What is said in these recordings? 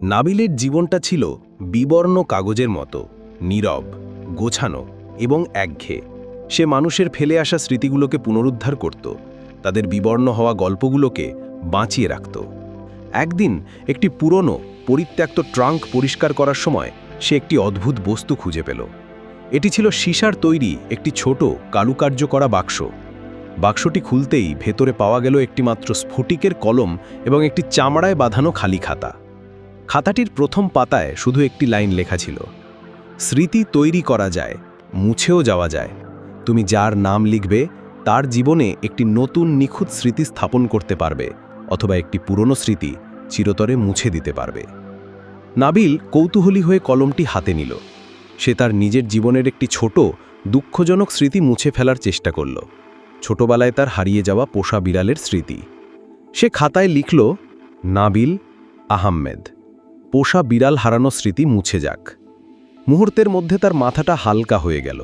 নাবিলের জীবনটা ছিল বিবর্ণ কাগজের মতো, নীরব, গোছানো এবং একঘেয়ে। সে মানুষের ফেলে আসা স্মৃতিগুলোকে পুনরুদ্ধার করত, তাদের বিবর্ণ হওয়া গল্পগুলোকে বাঁচিয়ে রাখত। একদিন একটি পুরনো পরিত্যক্ত ট্রাঙ্ক পরিষ্কার করার সময় সে একটি অদ্ভুত বস্তু খুঁজে পেল। এটি ছিল সীসার তৈরি একটি ছোট কারুকার্য করা বাক্স। বাক্সটি খুলতেই ভেতরে পাওয়া গেল একটি মাত্র স্ফটিকের কলম এবং একটি চামড়ায় বাঁধানো খালি খাতা। খাতাটির প্রথম পাতায় শুধু একটি লাইন লেখা ছিল, স্মৃতি তৈরি করা যায়, মুছেও যাওয়া যায়। তুমি যার নাম লিখবে তার জীবনে একটি নতুন নিখুঁত স্মৃতি স্থাপন করতে পারবে, অথবা একটি পুরনো স্মৃতি চিরতরে মুছে দিতে পারবে। নাবিল কৌতূহলী হয়ে কলমটি হাতে নিল। সে তার নিজের জীবনের একটি ছোট দুঃখজনক স্মৃতি মুছে ফেলার চেষ্টা করল। ছোটবেলায় তার হারিয়ে যাওয়া পোষা বিড়ালের স্মৃতি। সে খাতায় লিখল, নাবিল আহমেদ, পোষা বিড়াল হারানো স্মৃতি মুছে যাক। মুহূর্তের মধ্যে তার মাথাটা হালকা হয়ে গেল।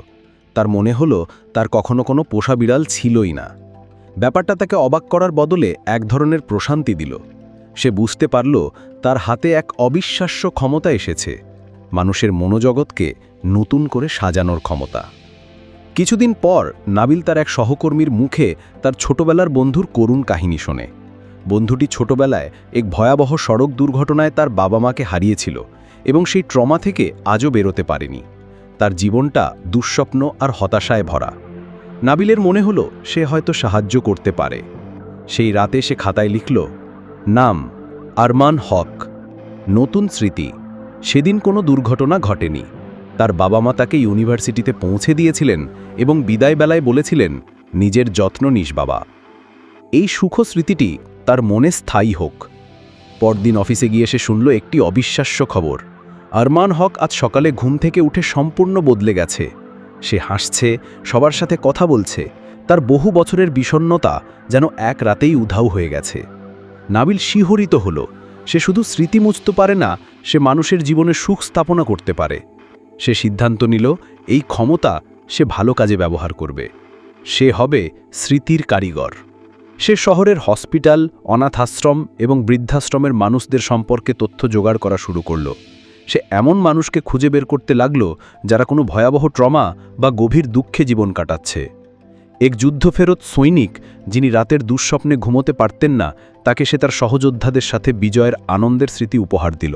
তার মনে হলো তার কখনো কোনো পোষা বিড়াল ছিলই না। ব্যাপারটা তাকে অবাক করার বদলে এক ধরনের প্রশান্তি দিল। সে বুঝতে পারল তার হাতে এক অবিশ্বাস্য ক্ষমতা এসেছে, মানুষের মনোজগৎকে নতুন করে সাজানোর ক্ষমতা। কিছুদিন পর নাবিল তার এক সহকর্মীর মুখে তার ছোটবেলার বন্ধুর করুণ কাহিনী শোনে। বন্ধুটি ছোটবেলায় এক ভয়াবহ সড়ক দুর্ঘটনায় তার বাবা মাকে হারিয়েছিল এবং সেই ট্রমা থেকে আজও বেরোতে পারেনি। তার জীবনটা দুঃস্বপ্ন আর হতাশায় ভরা। নাবিলের মনে হলো সে হয়তো সাহায্য করতে পারে। সেই রাতে সে খাতায় লিখল, নাম আরমান হক, নতুন স্মৃতি। সেদিন কোনো দুর্ঘটনা ঘটেনি। তার বাবা মা তাকে ইউনিভার্সিটিতে পৌঁছে দিয়েছিলেন এবং বিদায় বেলায় বলেছিলেন, নিজের যত্ন নিস বাবা। এই সুখ স্মৃতিটি তার মনে স্থায়ী হোক। পরদিন অফিসে গিয়ে সে শুনল একটি অবিশ্বাস্য খবর। আরমান হক আজ সকালে ঘুম থেকে উঠে সম্পূর্ণ বদলে গেছে। সে হাসছে, সবার সাথে কথা বলছে। তার বহু বছরের বিষণ্ণতা যেন এক রাতেই উধাও হয়ে গেছে। নাবিল শিহরিত হল। সে শুধু স্মৃতি মুছতে পারে না, সে মানুষের জীবনে সুখ স্থাপনা করতে পারে। সে সিদ্ধান্ত নিল এই ক্ষমতা সে ভালো কাজে ব্যবহার করবে। সে হবে স্মৃতির কারিগর। সে শহরের হসপিটাল, অনাথ আশ্রম এবং বৃদ্ধাশ্রমের মানুষদের সম্পর্কে তথ্য জোগাড় করা শুরু করল। সে এমন মানুষকে খুঁজে বের করতে লাগল যারা কোনো ভয়াবহ ট্রমা বা গভীর দুঃখে জীবন কাটাচ্ছে। এক যুদ্ধফেরত সৈনিক যিনি রাতের দুঃস্বপ্নে ঘুমোতে পারতেন না, তাকে সে তার সহযোদ্ধাদের সাথে বিজয়ের আনন্দের স্মৃতি উপহার দিল।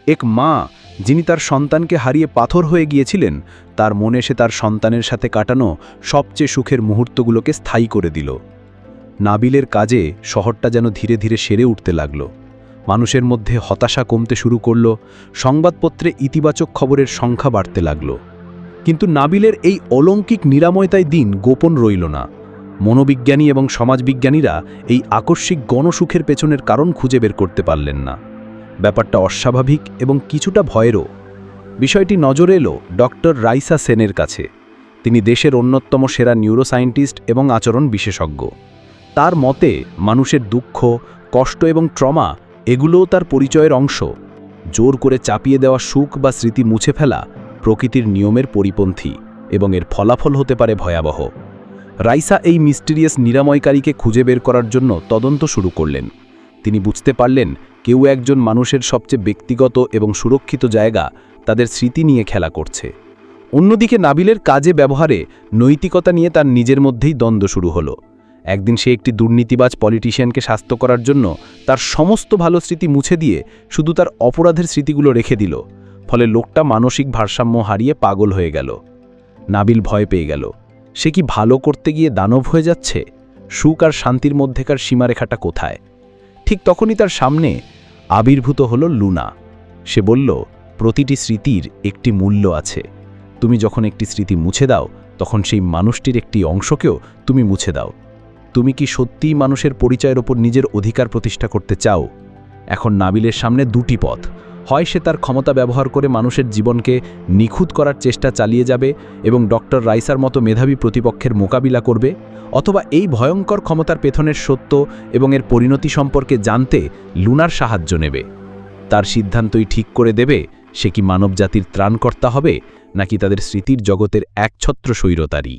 এক মা যিনি তার সন্তানকে হারিয়ে পাথর হয়ে গিয়েছিলেন, তার মনে সে তার সন্তানের সাথে কাটানো সবচেয়ে সুখের মুহূর্তগুলোকে স্থায়ী করে দিল। নাবিলের কাজে শহরটা যেন ধীরে ধীরে সেরে উঠতে লাগল। মানুষের মধ্যে হতাশা কমতে শুরু করল। সংবাদপত্রে ইতিবাচক খবরের সংখ্যা বাড়তে লাগল। কিন্তু নাবিলের এই অলৌকিক নিরাময়তায় দিন গোপন রইল না। মনোবিজ্ঞানী এবং সমাজবিজ্ঞানীরা এই আকস্মিক গণসুখের পেছনের কারণ খুঁজে বের করতে পারলেন না। ব্যাপারটা অস্বাভাবিক এবং কিছুটা ভয়েরও। বিষয়টি নজরে এলো ডক্টর রাইসা সেনের কাছে। তিনি দেশের অন্যতম সেরা নিউরোসায়েন্টিস্ট এবং আচরণ বিশেষজ্ঞ। তার মতে মানুষের দুঃখ, কষ্ট এবং ট্রমা এগুলোও তার পরিচয়ের অংশ। জোর করে চাপিয়ে দেওয়া সুখ বা স্মৃতি মুছে ফেলা প্রকৃতির নিয়মের পরিপন্থী এবং এর ফলাফল হতে পারে ভয়াবহ। রাইসা এই মিস্টিরিয়াস নিরাময়কারীকে খুঁজে বের করার জন্য তদন্ত শুরু করলেন। তিনি বুঝতে পারলেন কেউ একজন মানুষের সবচেয়ে ব্যক্তিগত এবং সুরক্ষিত জায়গা তাদের স্মৃতি নিয়ে খেলা করছে। অন্যদিকে নাবিলের কাজে ব্যবহারে নৈতিকতা নিয়ে তার নিজের মধ্যেই দ্বন্দ্ব শুরু হলো। একদিন সে একটি দুর্নীতিবাজ পলিটিশিয়ানকে শাস্তি করার জন্য তার সমস্ত ভালো স্মৃতি মুছে দিয়ে শুধু তার অপরাধের স্মৃতিগুলো রেখে দিল। ফলে লোকটা মানসিক ভারসাম্য হারিয়ে পাগল হয়ে গেল। নাবিল ভয় পেয়ে গেল। সে কি ভালো করতে গিয়ে দানব হয়ে যাচ্ছে? সুখ আর শান্তির মধ্যেকার সীমারেখাটা কোথায়? ঠিক তখনই তার সামনে আবির্ভূত হলো লুনা। সে বলল, প্রতিটি স্মৃতির একটি মূল্য আছে। তুমি যখন একটি স্মৃতি মুছে দাও, তখন সেই মানুষটির একটি অংশকেও তুমি মুছে দাও। তুমি কি সত্যিই মানুষের পরিচয়ের ওপর নিজের অধিকার প্রতিষ্ঠা করতে চাও? এখন নাবিলের সামনে দুটি পথ। হয় সে তার ক্ষমতা ব্যবহার করে মানুষের জীবনকে নিখুঁত করার চেষ্টা চালিয়ে যাবে এবং ডক্টর রাইসার মতো মেধাবী প্রতিপক্ষের মোকাবিলা করবে, অথবা এই ভয়ঙ্কর ক্ষমতার পেছনের সত্য এবং এর পরিণতি সম্পর্কে জানতে লুনার সাহায্য নেবে। তার সিদ্ধান্তই ঠিক করে দেবে সে কি মানবজাতির ত্রাণকর্তা হবে নাকি তাদের স্মৃতির জগতের একছত্র স্বৈরতারী।